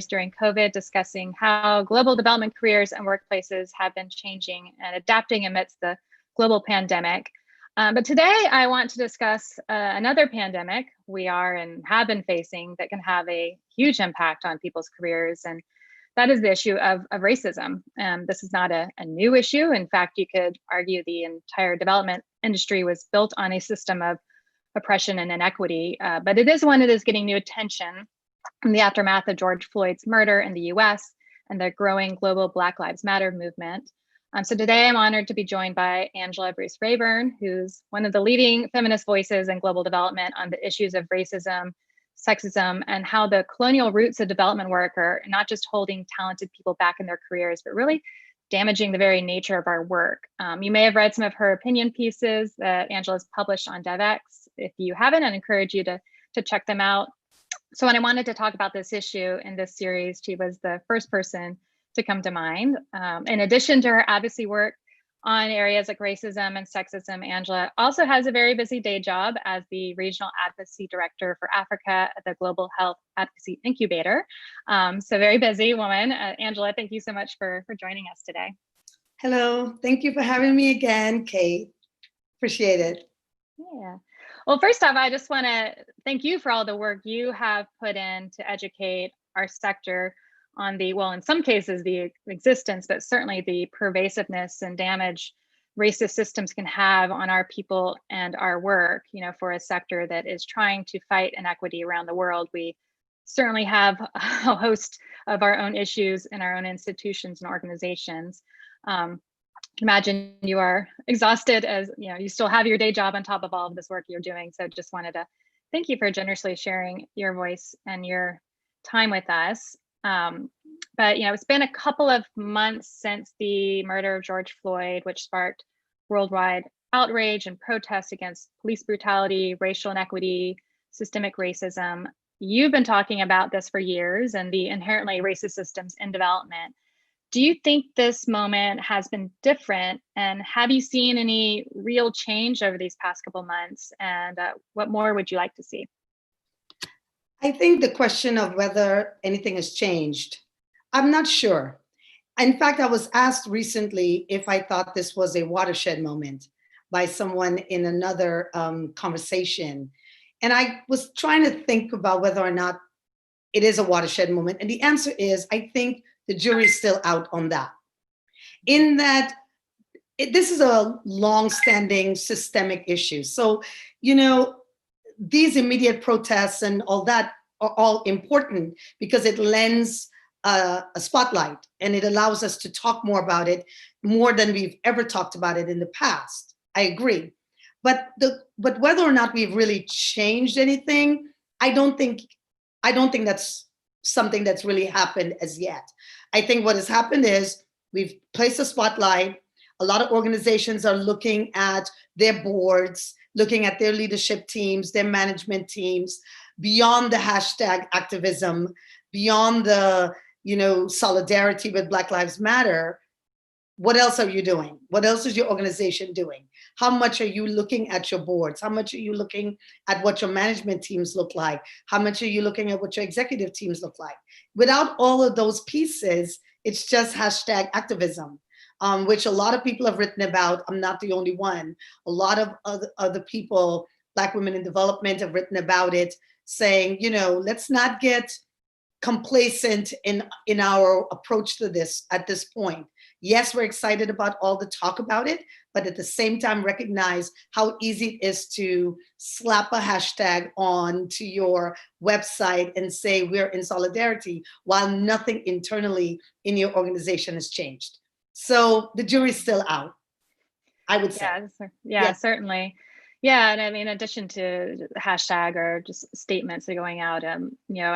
during COVID, discussing how global development careers and workplaces have been changing and adapting amidst the global pandemic. But today I want to discuss another pandemic we are and have been facing that can have a huge impact on people's careers, and that is the issue of racism. This is not a new issue. In fact, you could argue the entire development industry was built on a system of oppression and inequity, but it is one that is getting new attention in the aftermath of George Floyd's murder in the US and the growing global Black Lives Matter movement. So today I'm honored to be joined by Angela Bruce-Raeburn, who's one of the leading feminist voices in global development on the issues of racism, sexism, and how the colonial roots of development work are not just holding talented people back in their careers, but really damaging the very nature of our work. You may have read some of her opinion pieces that Angela's published on Devex. If you haven't, I'd encourage you to check them out. So when I wanted to talk about this issue in this series, she was the first person to come to mind. In addition to her advocacy work on areas like racism and sexism, Angela also has a very busy day job as the Regional Advocacy Director for Africa at the Global Health Advocacy Incubator. So very busy woman. Angela, thank you so much for joining us today. Hello, thank you for having me again, Kate. Appreciate it. Yeah. Well, first off, I just want to thank you for all the work you have put in to educate our sector on the, well, in some cases, the existence, but certainly the pervasiveness and damage racist systems can have on our people and our work. You know, for a sector that is trying to fight inequity around the world, we certainly have a host of our own issues in our own institutions and organizations. Imagine you are exhausted, as you know, you still have your day job on top of all of this work you're doing. So just wanted to thank you for generously sharing your voice and your time with us. But you know, it's been a couple of months since the murder of George Floyd, which sparked worldwide outrage and protests against police brutality, racial inequity, systemic racism. You've been talking about this for years and the inherently racist systems in development. Do you think this moment has been different, and have you seen any real change over these past couple months, and what more would you like to see? I think the question of whether anything has changed, I'm not sure. In fact, I was asked recently if I thought this was a watershed moment by someone in another conversation. And I was trying to think about whether or not it is a watershed moment. And the answer is, I think the jury's still out on that. In that, this is a long-standing systemic issue. So, you know, these immediate protests and all that are all important because it lends a spotlight and it allows us to talk more about it, more than we've ever talked about it in the past. I agree. But whether or not we've really changed anything, I don't think that's something that's really happened as yet. I think what has happened is we've placed a spotlight. A lot of organizations are looking at their boards, looking at their leadership teams, their management teams, beyond the hashtag activism, beyond the, you know, solidarity with Black Lives Matter. What else are you doing? What else is your organization doing? How much are you looking at your boards? How much are you looking at what your management teams look like? How much are you looking at what your executive teams look like? Without all of those pieces, it's just hashtag activism, which a lot of people have written about. I'm not the only one. A lot of other people, Black women in development, have written about it, saying, you know, let's not get complacent in our approach to this at this point. Yes, we're excited about all the talk about it, but at the same time recognize how easy it is to slap a hashtag on to your website and say we're in solidarity while nothing internally in your organization has changed. So the jury's still out, I would say. Yeah, certainly. Yeah, and I mean, in addition to hashtag or just statements that are going out, you know,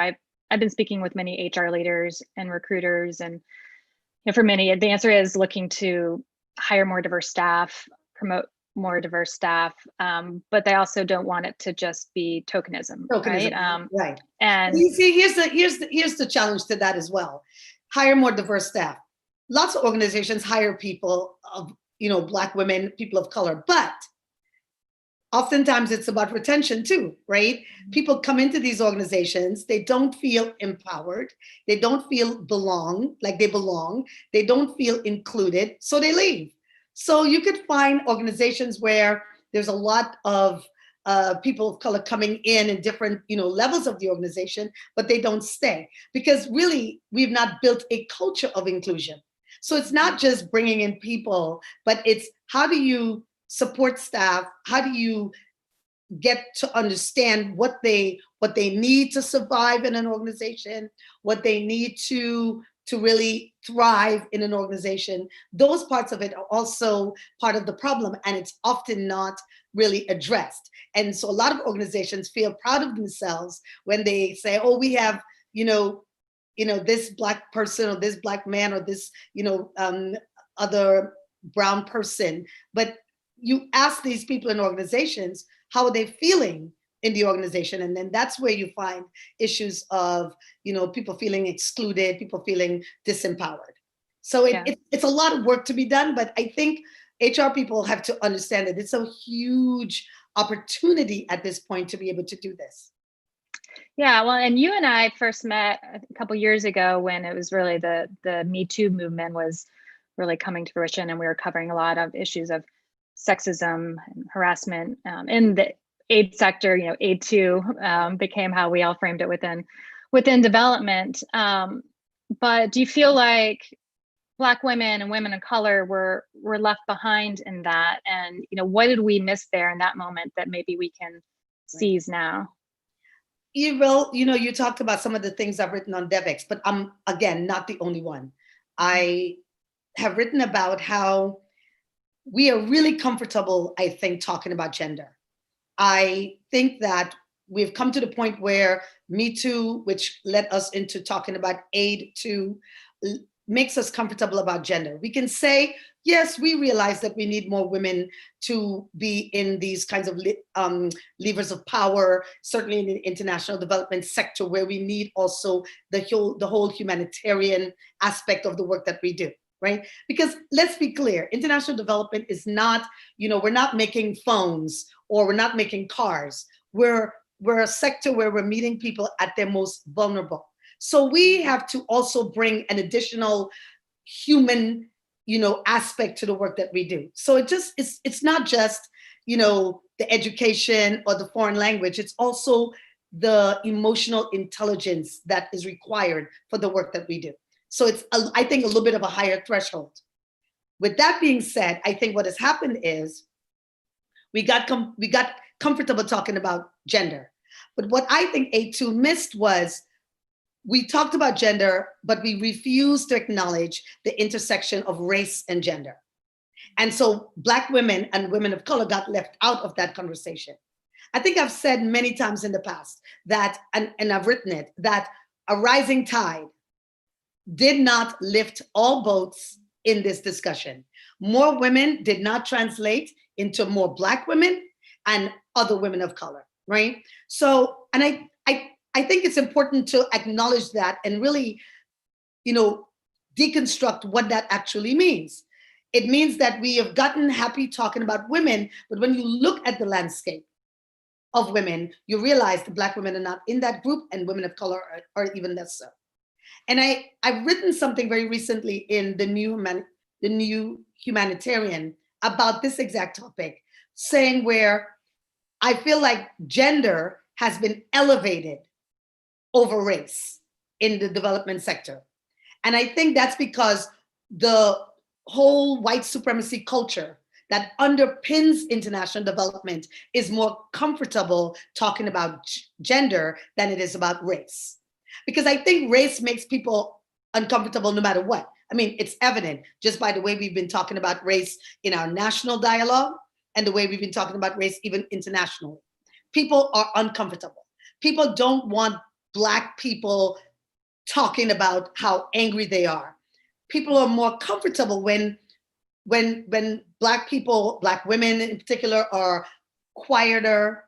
I've been speaking with many HR leaders and recruiters, and you know, for many, the answer is looking to hire more diverse staff, promote more diverse staff, but they also don't want it to just be tokenism. Right? Right. And you see, here's the challenge to that as well. Hire more diverse staff. Lots of organizations hire people of, you know, Black women, people of color, but oftentimes it's about retention too, right? People come into these organizations, they don't feel empowered, they don't feel like they belong, they don't feel included, so they leave. So you could find organizations where there's a lot of people of color coming in different, levels of the organization, but they don't stay because really we've not built a culture of inclusion. So it's not just bringing in people, but it's how do you support staff? How do you get to understand what they need to survive in an organization, what they need to really thrive in an organization? Those parts of it are also part of the problem, and it's often not really addressed. And so a lot of organizations feel proud of themselves when they say, oh, we have, this Black person or this Black man or this, other brown person. But you ask these people in organizations, how are they feeling in the organization? And then that's where you find issues of, people feeling excluded, people feeling disempowered. So it's a lot of work to be done, but I think HR people have to understand that it's a huge opportunity at this point to be able to do this. Yeah, well, and you and I first met a couple years ago when it was really the Me Too movement was really coming to fruition, and we were covering a lot of issues of sexism and harassment in the aid sector. Aid too became how we all framed it within development. But do you feel like Black women and women of color were left behind in that? And what did we miss there in that moment that maybe we can seize now? You talked about some of the things I've written on Devex, but I'm, again, not the only one. I have written about how we are really comfortable, I think, talking about gender. I think that we've come to the point where Me Too, which led us into talking about aid too, makes us comfortable about gender. We can say, yes, we realize that we need more women to be in these kinds of levers of power, certainly in the international development sector, where we need also the whole humanitarian aspect of the work that we do, right? Because let's be clear, international development is not, we're not making phones or we're not making cars. We're a sector where we're meeting people at their most vulnerable. So we have to also bring an additional human, aspect to the work that we do. So it's not just, the education or the foreign language. It's also the emotional intelligence that is required for the work that we do. So it's, I think, a little bit of a higher threshold. With that being said, I think what has happened is we got comfortable talking about gender. But what I think A2 missed was we talked about gender, but we refused to acknowledge the intersection of race and gender. And so Black women and women of color got left out of that conversation. I think I've said many times in the past that, and I've written it, that a rising tide did not lift all boats in this discussion. More women did not translate into more Black women and other women of color, right? So, and I think it's important to acknowledge that and really, deconstruct what that actually means. It means that we have gotten happy talking about women, but when you look at the landscape of women, you realize the Black women are not in that group, and women of color are even less so. And I've written something very recently in the new humanitarian about this exact topic, saying where I feel like gender has been elevated over race in the development sector. And I think that's because the whole white supremacy culture that underpins international development is more comfortable talking about gender than it is about race. Because I think race makes people uncomfortable no matter what. I mean, it's evident just by the way we've been talking about race in our national dialogue and the way we've been talking about race even internationally. People are uncomfortable. People don't want Black people talking about how angry they are. People are more comfortable when Black people, Black women in particular, are quieter,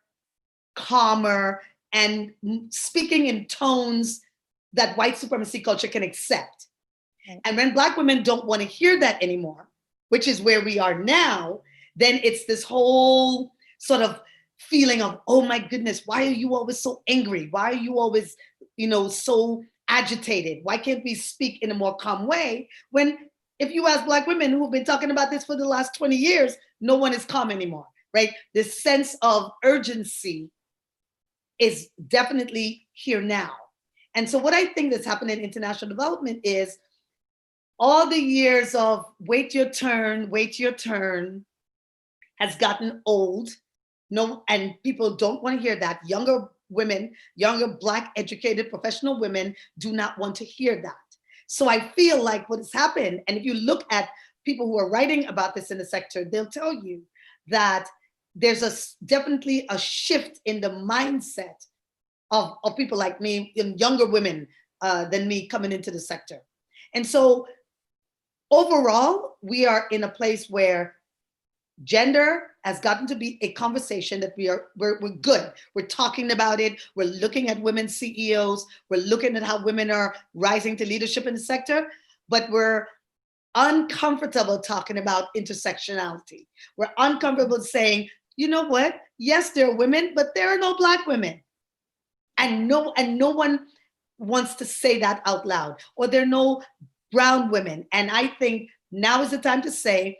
calmer, and speaking in tones that white supremacy culture can accept. Right. And when Black women don't want to hear that anymore, which is where we are now, then it's this whole sort of feeling of, oh my goodness, why are you always so angry? Why are you always, so agitated? Why can't we speak in a more calm way? When if you ask Black women who've been talking about this for the last 20 years, no one is calm anymore, right? This sense of urgency is definitely here now. And so what I think that's happened in international development is all the years of wait your turn has gotten old. No, and people don't want to hear that. Younger women, younger Black educated professional women do not want to hear that. So I feel like what has happened, and if you look at people who are writing about this in the sector, they'll tell you that there's definitely a shift in the mindset of people like me, and younger women than me coming into the sector. And so overall, we are in a place where gender has gotten to be a conversation that we're good. We're talking about it. We're looking at women CEOs. We're looking at how women are rising to leadership in the sector, but we're uncomfortable talking about intersectionality. We're uncomfortable saying, you know what? Yes, there are women, but there are no Black women. And no one wants to say that out loud. Or there are no brown women. And I think now is the time to say,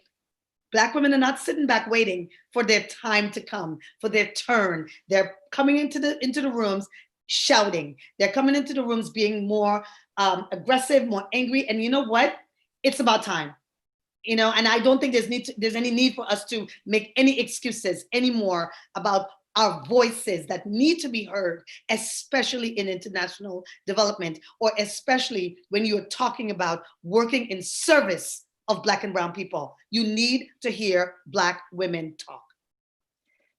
Black women are not sitting back waiting for their time to come, for their turn. They're coming into the rooms shouting. They're coming into the rooms being more aggressive, more angry. And you know what? It's about time. And I don't think there's any need for us to make any excuses anymore about our voices that need to be heard, especially in international development, or especially when you're talking about working in service of Black and brown people. You need to hear Black women talk.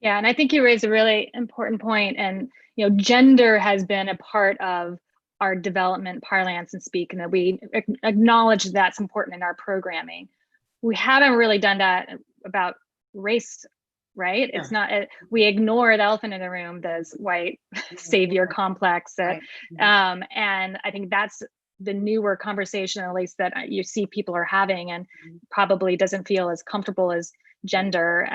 Yeah, and I think you raised a really important point. And gender has been a part of our development parlance and speak, and that we acknowledge that's important in our programming. We haven't really done that about race, right? Yeah. It's not, we ignore the elephant in the room, this white savior complex. Right. And I think that's the newer conversation, at least that you see people are having, and probably doesn't feel as comfortable as gender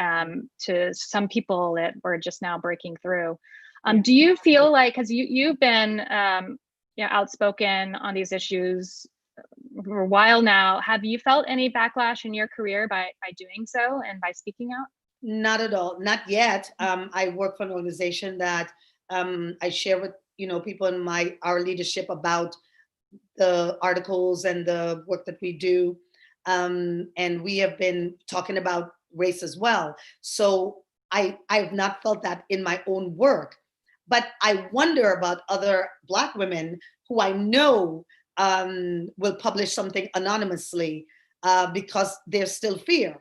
to some people that we're just now breaking through. Do you feel like, because you've been outspoken on these issues for a while now, have you felt any backlash in your career by doing so and by speaking out? Not at all, not yet. I work for an organization that I share with people in our leadership about the articles and the work that we do, and we have been talking about race as well. So I have not felt that in my own work, but I wonder about other Black women who I know will publish something anonymously because there's still fear.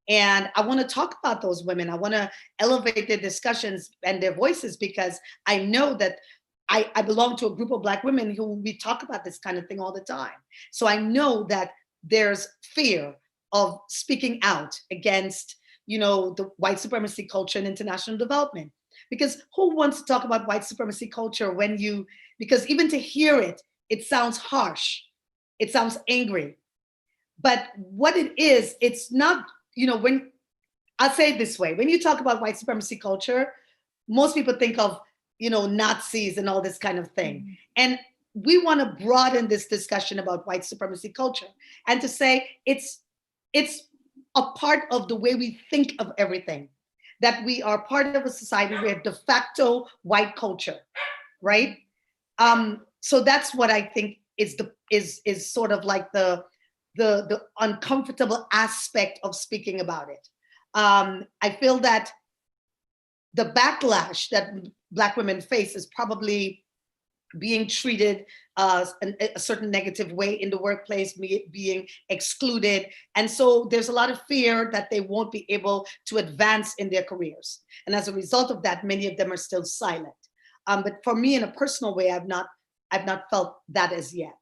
And I want to talk about those women. I want to elevate their discussions and their voices, because I know that I belong to a group of Black women who we talk about this kind of thing all the time. So I know that there's fear of speaking out against, the white supremacy culture and international development. Because who wants to talk about white supremacy culture because even to hear it, it sounds harsh. It sounds angry. But what it is, it's not, when I'll say it this way, when you talk about white supremacy culture, most people think of, Nazis and all this kind of thing. Mm-hmm. And we want to broaden this discussion about white supremacy culture and to say it's a part of the way we think of everything, that we are part of a society where de facto white culture, right? So that's what I think is sort of like the uncomfortable aspect of speaking about it. I feel that the backlash that Black women face is probably being treated in a certain negative way in the workplace, being excluded. And so there's a lot of fear that they won't be able to advance in their careers. And as a result of that, many of them are still silent. But for me, in a personal way, I've not felt that as yet.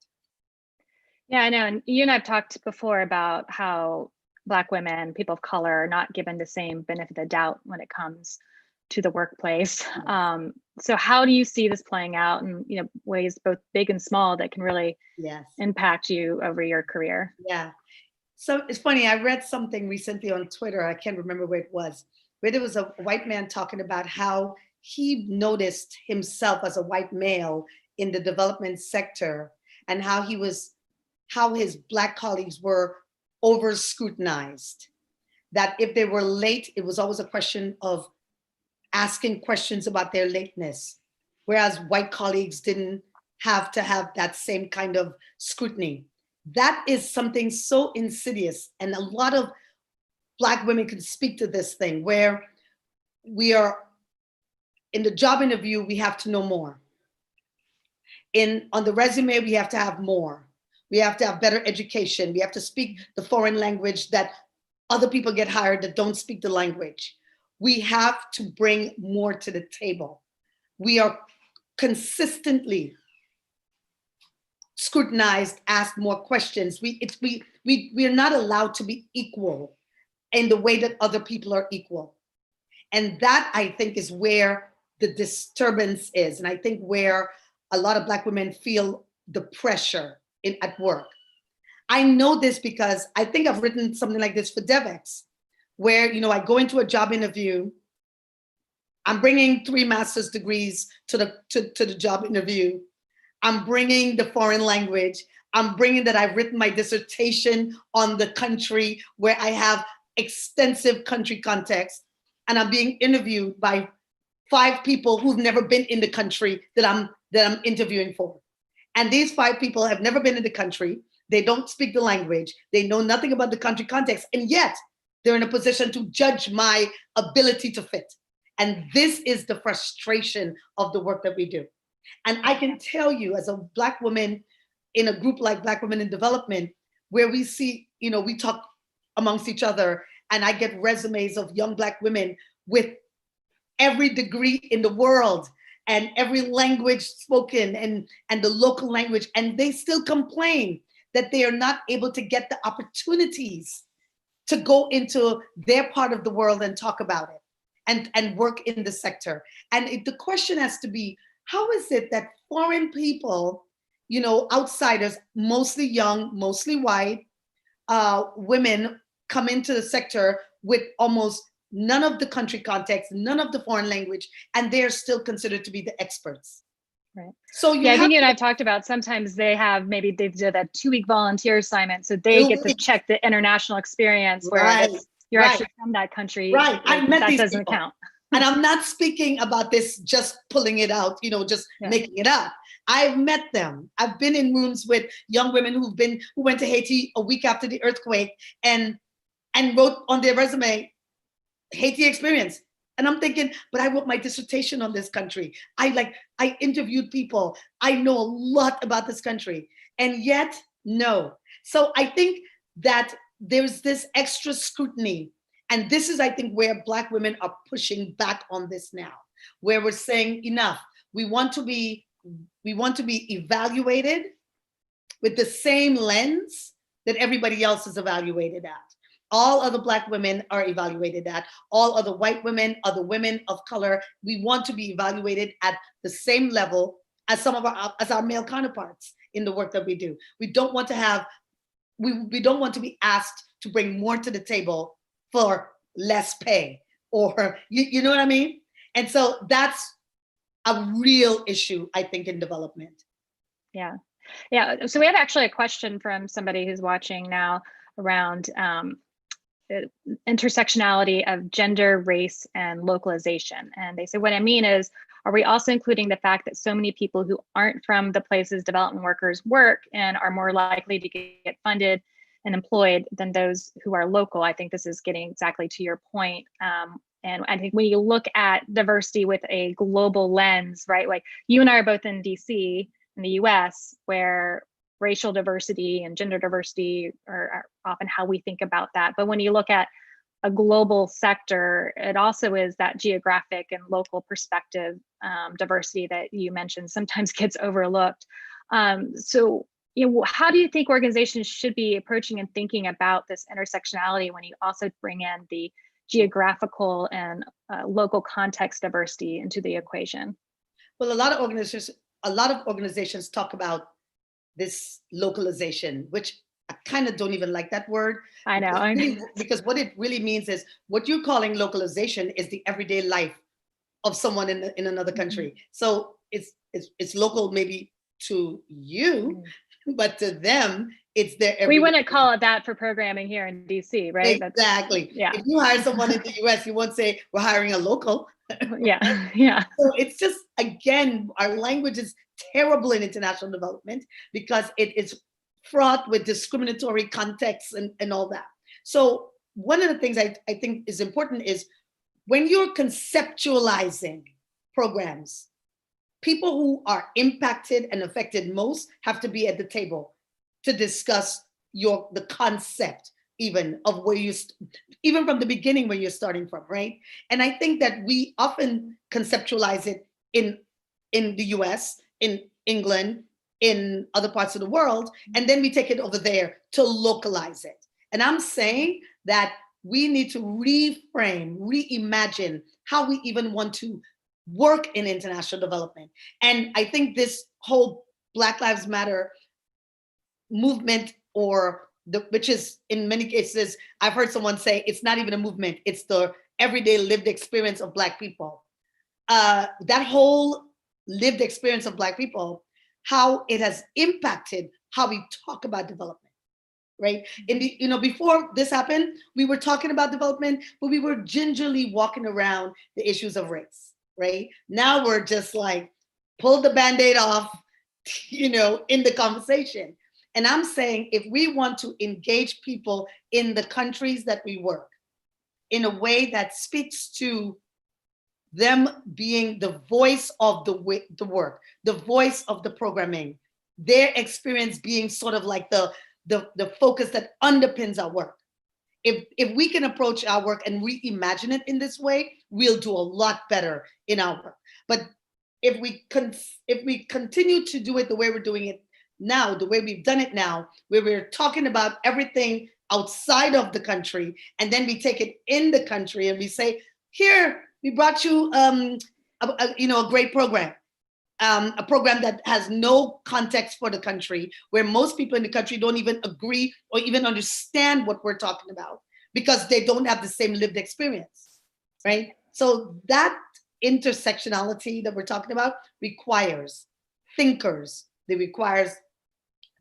Yeah, I know. And you and I've talked before about how Black women, people of color, are not given the same benefit of the doubt when it comes to the workplace. So how do you see this playing out in ways both big and small that can really impact you over your career? Yeah. So it's funny, I read something recently on Twitter, I can't remember where it was, where there was a white man talking about how he noticed himself as a white male in the development sector, and how his Black colleagues were over scrutinized. That if they were late, it was always a question of asking questions about their lateness, whereas white colleagues didn't have to have that same kind of scrutiny. That is something so insidious, and a lot of Black women can speak to this thing, where we are in the job interview, we have to know more. On the resume, we have to have more. We have to have better education. We have to speak the foreign language that other people get hired that don't speak the language. We have to bring more to the table. We are consistently scrutinized, asked more questions. We are not allowed to be equal in the way that other people are equal. And that, I think, is where the disturbance is. And I think where a lot of Black women feel the pressure at work. I know this because I think I've written something like this for Devex, where, I go into a job interview, I'm bringing 3 master's degrees to the job interview. I'm bringing the foreign language. I'm bringing that I've written my dissertation on the country, where I have extensive country context, and I'm being interviewed by 5 people who've never been in the country that I'm interviewing for. And these 5 people have never been in the country. They don't speak the language. They know nothing about the country context. And yet they're in a position to judge my ability to fit. And this is the frustration of the work that we do. And I can tell you, as a Black woman in a group like Black Women in Development, where we see, we talk amongst each other, and I get resumes of young Black women with every degree in the world and every language spoken and the local language, and they still complain that they are not able to get the opportunities to go into their part of the world and talk about it and work in the sector. And the question has to be, how is it that foreign people, outsiders, mostly young, mostly white, women come into the sector with almost none of the country context, none of the foreign language, and they're still considered to be the experts. Right. So I think you and I've talked about, sometimes they did that 2-week volunteer assignment, so they get to check the international experience, where you're actually from that country. Right. I met that these doesn't people. count. And I'm not speaking about this just pulling it out, just making it up. I've met them. I've been in rooms with young women who went to Haiti a week after the earthquake and wrote on their resume, Haiti experience. And I'm thinking, but I wrote my dissertation on this country. I interviewed people. I know a lot about this country. And yet, no. So I think that there's this extra scrutiny. And this is, I think, where Black women are pushing back on this now, where we're saying, enough. We want to be evaluated with the same lens that everybody else is evaluated at. All other Black women are evaluated at. All other white women, other women of color, we want to be evaluated at the same level as as our male counterparts in the work that we do. We don't want to be asked to bring more to the table for less pay, or you know what I mean? And so that's a real issue, I think, in development. Yeah. So we have actually a question from somebody who's watching now around intersectionality of gender, race, and localization. And they say, what I mean is, are we also including the fact that so many people who aren't from the places development workers work and are more likely to get funded and employed than those who are local? I think this is getting exactly to your point. And I think when you look at diversity with a global lens, right? Like you and I are both in DC in the US, where racial diversity and gender diversity are often how we think about that. But when you look at a global sector, it also is that geographic and local perspective diversity that you mentioned sometimes gets overlooked. So, how do you think organizations should be approaching and thinking about this intersectionality when you also bring in the geographical and local context diversity into the equation? Well, a lot of organizations talk about this localization, which kind of don't even like that word. I know. Because what it really means is what you're calling localization is the everyday life of someone in another country. So it's local maybe to you, but to them, it's their everyday. We wouldn't call it that for programming here in DC, right? Exactly. If you hire someone in the US, you won't say we're hiring a local. Yeah. So it's just, again, our language is terrible in international development because it is fraught with discriminatory contexts and all that. So one of the things I think is important is when you're conceptualizing programs, people who are impacted and affected most have to be at the table to discuss the concept even of where you, even from the beginning where you're starting from, right? And I think that we often conceptualize it in the US, in England, in other parts of the world, and then we take it over there to localize it. And I'm saying that we need to reframe, reimagine how we even want to work in international development. And I think this whole Black Lives Matter movement, which is in many cases, I've heard someone say it's not even a movement, it's the everyday lived experience of Black people. That whole lived experience of Black people, how it has impacted how we talk about development, right? Before this happened, we were talking about development, but we were gingerly walking around the issues of race, right? Now we're just like, pull the Band-Aid off, in the conversation. And I'm saying if we want to engage people in the countries that we work in a way that speaks to them being the voice of the work, the voice of the programming, their experience being sort of like the focus that underpins our work. If we can approach our work and reimagine it in this way, we'll do a lot better in our work. But if we continue to do it the way we're doing it now, the way we've done it now, where we're talking about everything outside of the country, and then we take it in the country and we say, here, we brought you a great program, a program that has no context for the country, where most people in the country don't even agree or even understand what we're talking about because they don't have the same lived experience, right? So that intersectionality that we're talking about requires thinkers. It requires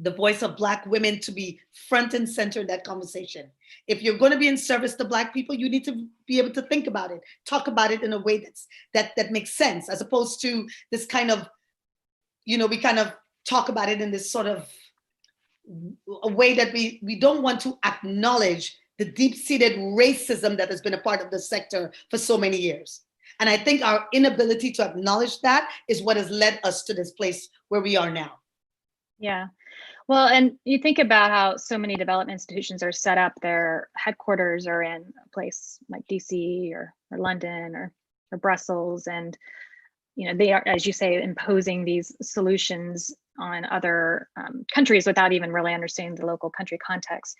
the voice of Black women to be front and center in that conversation. If you're going to be in service to Black people, you need to be able to think about it, talk about it in a way that makes sense, as opposed to this kind of, we kind of talk about it in this sort of a way that we don't want to acknowledge the deep-seated racism that has been a part of the sector for so many years. And I think our inability to acknowledge that is what has led us to this place where we are now. Yeah. Well, and you think about how so many development institutions are set up, their headquarters are in a place like DC or London or Brussels. And, they are, as you say, imposing these solutions on other countries without even really understanding the local country context.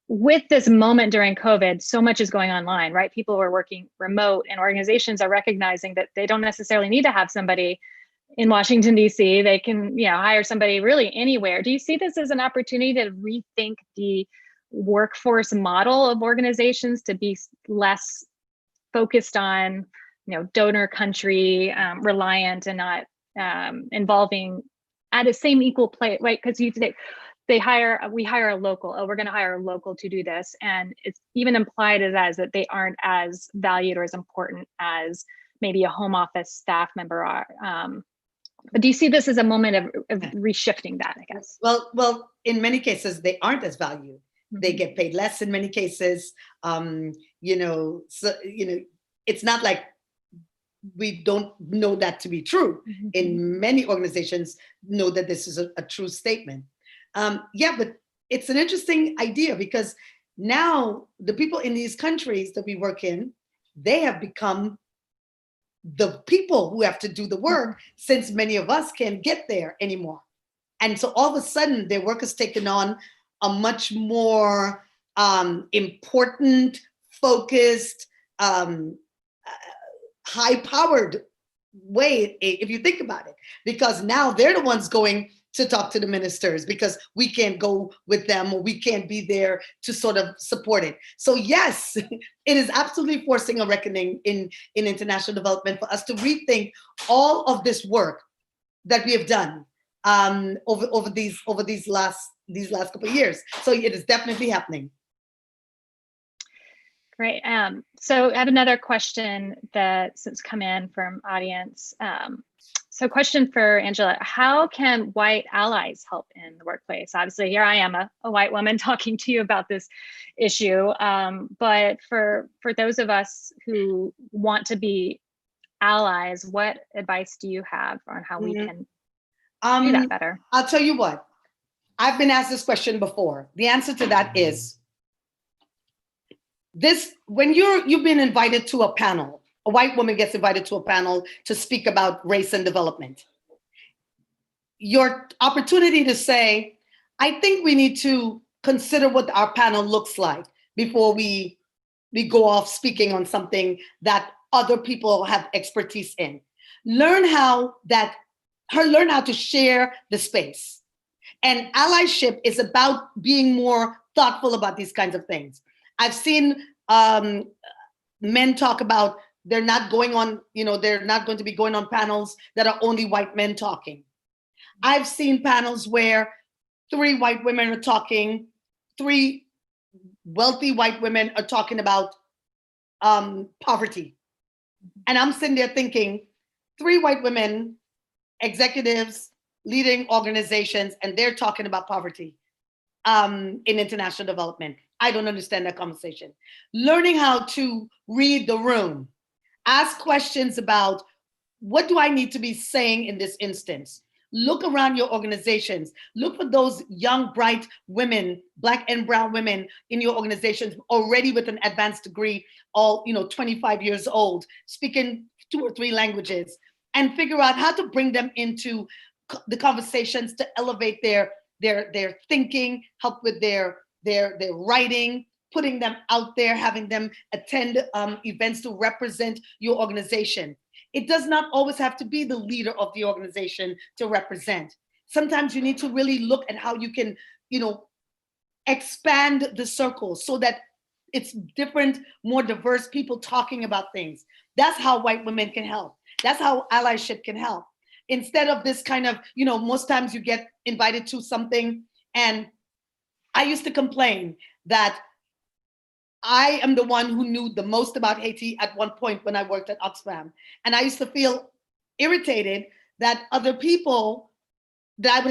With this moment during COVID, so much is going online, right? People are working remote and organizations are recognizing that they don't necessarily need to have somebody in Washington, D.C. They can, hire somebody really anywhere. Do you see this as an opportunity to rethink the workforce model of organizations to be less focused on, donor country reliant and not involving at a same equal play, right? Because we hire a local. Oh, we're going to hire a local to do this, and it's even implied as that they aren't as valued or as important as maybe a home office staff member are. But do you see this as a moment of reshifting that, I guess? Well, in many cases, they aren't as valued. Mm-hmm. They get paid less in many cases. It's not like we don't know that to be true. Mm-hmm. In many organizations know that this is a true statement. But it's an interesting idea because now the people in these countries that we work in, they have become the people who have to do the work, since many of us can't get there anymore. And so all of a sudden their work has taken on a much more important, focused, high-powered way, if you think about it, because now they're the ones going to talk to the ministers because we can't go with them or we can't be there to sort of support it. So yes, it is absolutely forcing a reckoning in international development for us to rethink all of this work that we have done over these last couple of years. So it is definitely happening. Great. So I have another question that's come in from audience. So question for Angela, how can white allies help in the workplace? Obviously, here I am, a white woman talking to you about this issue. But for those of us who want to be allies, what advice do you have on how we can do that better? I'll tell you what, I've been asked this question before. The answer to that is this: when you've been invited to a panel, a white woman gets invited to a panel to speak about race and development. Your opportunity to say, I think we need to consider what our panel looks like before we go off speaking on something that other people have expertise in. Learn how to share the space. And allyship is about being more thoughtful about these kinds of things. I've seen men talk about they're not going to be going on panels that are only white men talking. I've seen panels where 3 white women are talking, 3 wealthy white women are talking about poverty. And I'm sitting there thinking, 3 white women, executives, leading organizations, and they're talking about poverty in international development. I don't understand that conversation. Learning how to read the room, ask questions about what do I need to be saying in this instance? Look around your organizations. Look for those young, bright women, Black and brown women in your organizations already with an advanced degree, all 25 years old, speaking 2 or 3 languages, and figure out how to bring them into the conversations to elevate their thinking, help with their writing, putting them out there, having them attend events to represent your organization. It does not always have to be the leader of the organization to represent. Sometimes you need to really look at how you can, expand the circle so that it's different, more diverse people talking about things. That's how white women can help. That's how allyship can help. Instead of this kind of, most times you get invited to something, and I used to complain that I am the one who knew the most about Haiti at one point when I worked at Oxfam. And I used to feel irritated that I would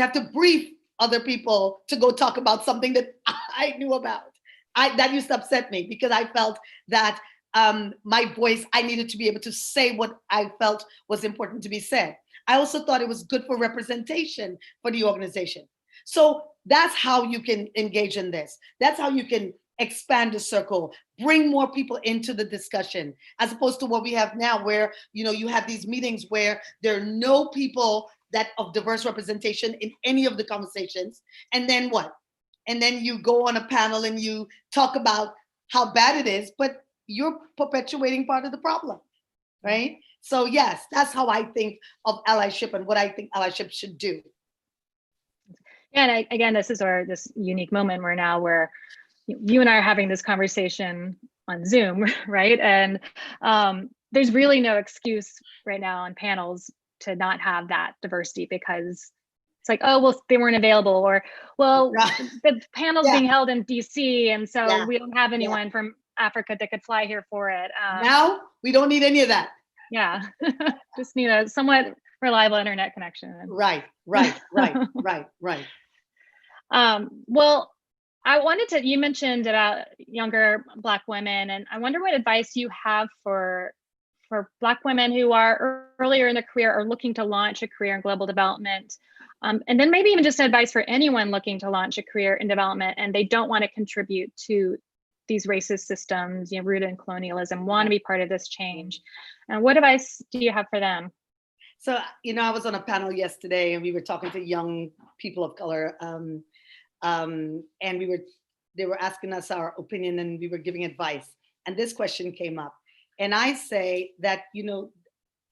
have to brief other people to go talk about something that I knew about. That used to upset me because I felt that my voice, I needed to be able to say what I felt was important to be said. I also thought it was good for representation for the organization. So that's how you can engage in this. That's how you can expand the circle, bring more people into the discussion, as opposed to what we have now, where you have these meetings where there are no people that of diverse representation in any of the conversations. And then what? And then you go on a panel and you talk about how bad it is, but you're perpetuating part of the problem, right? So yes, that's how I think of allyship and what I think allyship should do. Yeah, and again, this is this unique moment where you and I are having this conversation on Zoom, right? And there's really no excuse right now on panels to not have that diversity, because it's like, oh, well, they weren't available, or, well, the panel's being held in DC, and so we don't have anyone from Africa that could fly here for it. Now we don't need any of that. Yeah, just need a somewhat reliable internet connection. Right. Well, you mentioned about younger Black women, and I wonder what advice you have for Black women who are earlier in their career or looking to launch a career in global development. And then maybe even just advice for anyone looking to launch a career in development and they don't want to contribute to these racist systems, rooted in colonialism, want to be part of this change. And what advice do you have for them? So, I was on a panel yesterday and we were talking to young people of color. And they were asking us our opinion and we were giving advice. And this question came up. And I say that,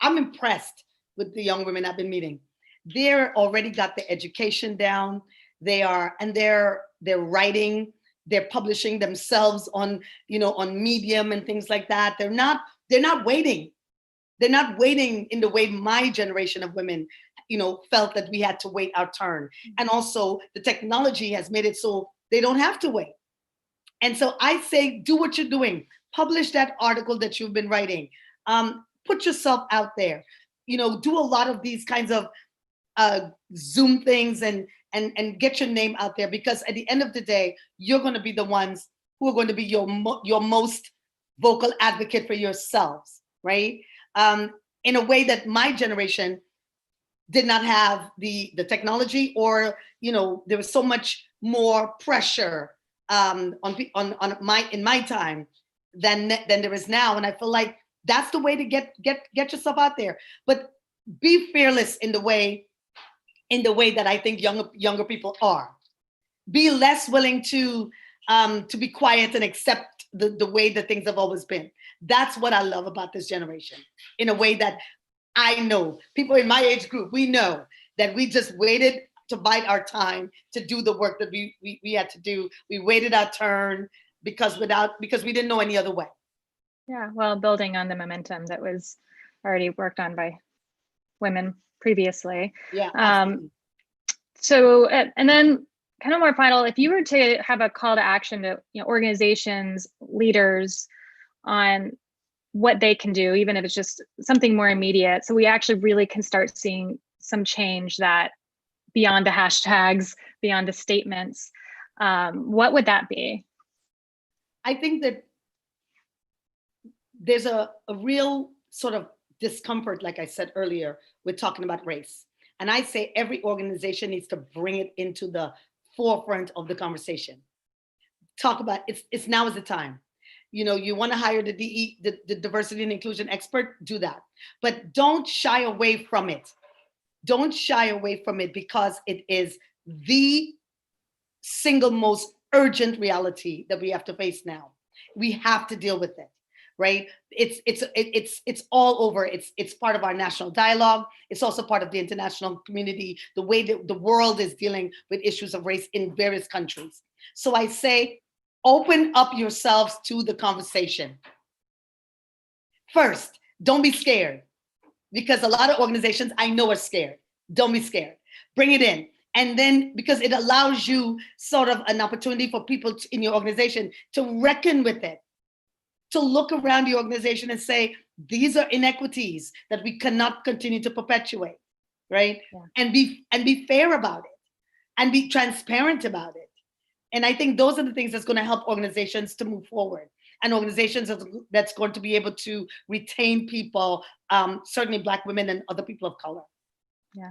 I'm impressed with the young women I've been meeting. they're already got the education down. They're writing, they're publishing themselves on, on Medium and things like that. They're not waiting. They're not waiting in the way my generation of women, felt that we had to wait our turn. And also the technology has made it so they don't have to wait. And so I say, do what you're doing. Publish that article that you've been writing. Put yourself out there. Do a lot of these kinds of Zoom things and get your name out there, because at the end of the day, you're going to be the ones who are going to be your most vocal advocate for yourselves, right? In a way that my generation did not have the technology, or there was so much more pressure in my time than there is now. And I feel like that's the way to get yourself out there. But be fearless in the way that I think younger people are. Be less willing to be quiet and accept the way that things have always been. That's what I love about this generation, in a way that I know people in my age group, we know that we just waited to bide our time to do the work that we had to do. We waited our turn because we didn't know any other way. Yeah, well, building on the momentum that was already worked on by women previously. Yeah. So, and then kind of more final, if you were to have a call to action to organizations, leaders, on what they can do, even if it's just something more immediate, so we actually really can start seeing some change that beyond the hashtags, beyond the statements, what would that be? I think that there's a real sort of discomfort, like I said earlier, with talking about race. And I say every organization needs to bring it into the forefront of the conversation. Talk about it's now is the time. You want to hire the diversity and inclusion expert, do that. But don't shy away from it. Don't shy away from it, because it is the single most urgent reality that we have to face now. We have to deal with it. Right? It's all over. It's part of our national dialogue. It's also part of the international community, the way that the world is dealing with issues of race in various countries. So I say, open up yourselves to the conversation. First, don't be scared, because a lot of organizations I know are scared. Don't be scared. Bring it in. And then, because it allows you sort of an opportunity for people in your organization to reckon with it, to look around the organization and say, these are inequities that we cannot continue to perpetuate, right? Yeah. And be fair about it, and be transparent about it. And I think those are the things that's going to help organizations to move forward, and organizations that's going to be able to retain people, certainly Black women and other people of color. Yeah.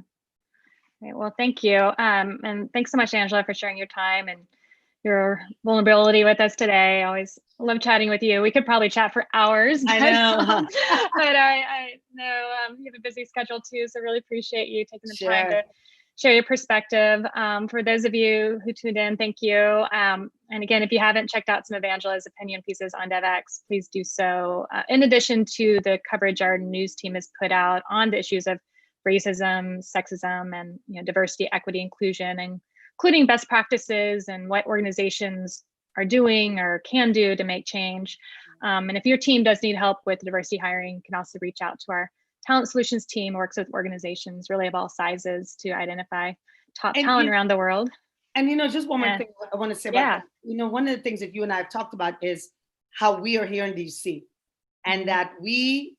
Right, well, thank you. And thanks so much, Angela, for sharing your time and your vulnerability with us today. I always love chatting with you. We could probably chat for hours. I know. But I know you have a busy schedule too, so really appreciate you taking the time to share your perspective. For those of you who tuned in, thank you. And again, if you haven't checked out some of Angela's opinion pieces on Devex, please do so. In addition to the coverage our news team has put out on the issues of racism, sexism, and diversity, equity, inclusion, and including best practices and what organizations are doing or can do to make change. And if your team does need help with diversity hiring, you can also reach out to our talent solutions team, works with organizations really of all sizes to identify top talent around the world. And just one more thing I want to say about that. One of the things that you and I have talked about is how we are here in DC, and that we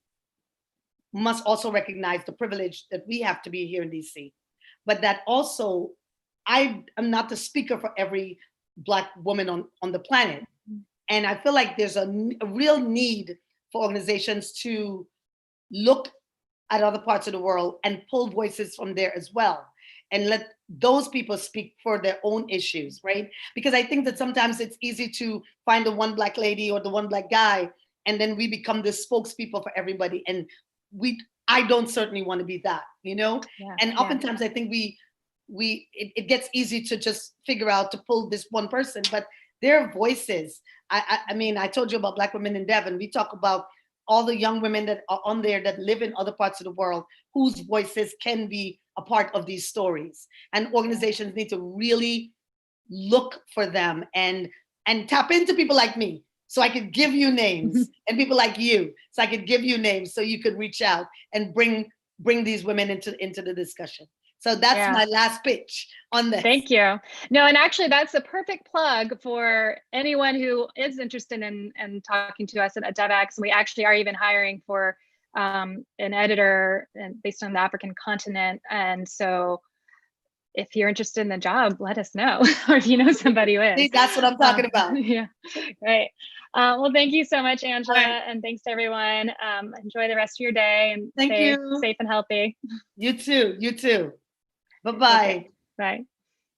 must also recognize the privilege that we have to be here in DC, but that also I am not the speaker for every Black woman on the planet. And I feel like there's a real need for organizations to look at other parts of the world and pull voices from there as well, and let those people speak for their own issues, right? Because I think that sometimes it's easy to find the one Black lady or the one Black guy, and then we become the spokespeople for everybody. And I don't certainly want to be that, and oftentimes I think it gets easy to just figure out to pull this one person, but their voices. I mean, I told you about Black Women in Devon. We talk about all the young women that are on there that live in other parts of the world, whose voices can be a part of these stories. And organizations need to really look for them and tap into people like me, so I could give you names, and people like you, so I could give you names, so you could reach out and bring these women into the discussion. So that's my last pitch on this. Thank you. No, and actually that's a perfect plug for anyone who is interested in talking to us at Devex. We actually are even hiring for an editor based on the African continent. And so if you're interested in the job, let us know, or if you know somebody who is. See, that's what I'm talking about. Yeah, great. Well, thank you so much, Angela, and thanks to everyone. Enjoy the rest of your day, and stay safe and healthy. You too. Bye-bye. Okay. Bye.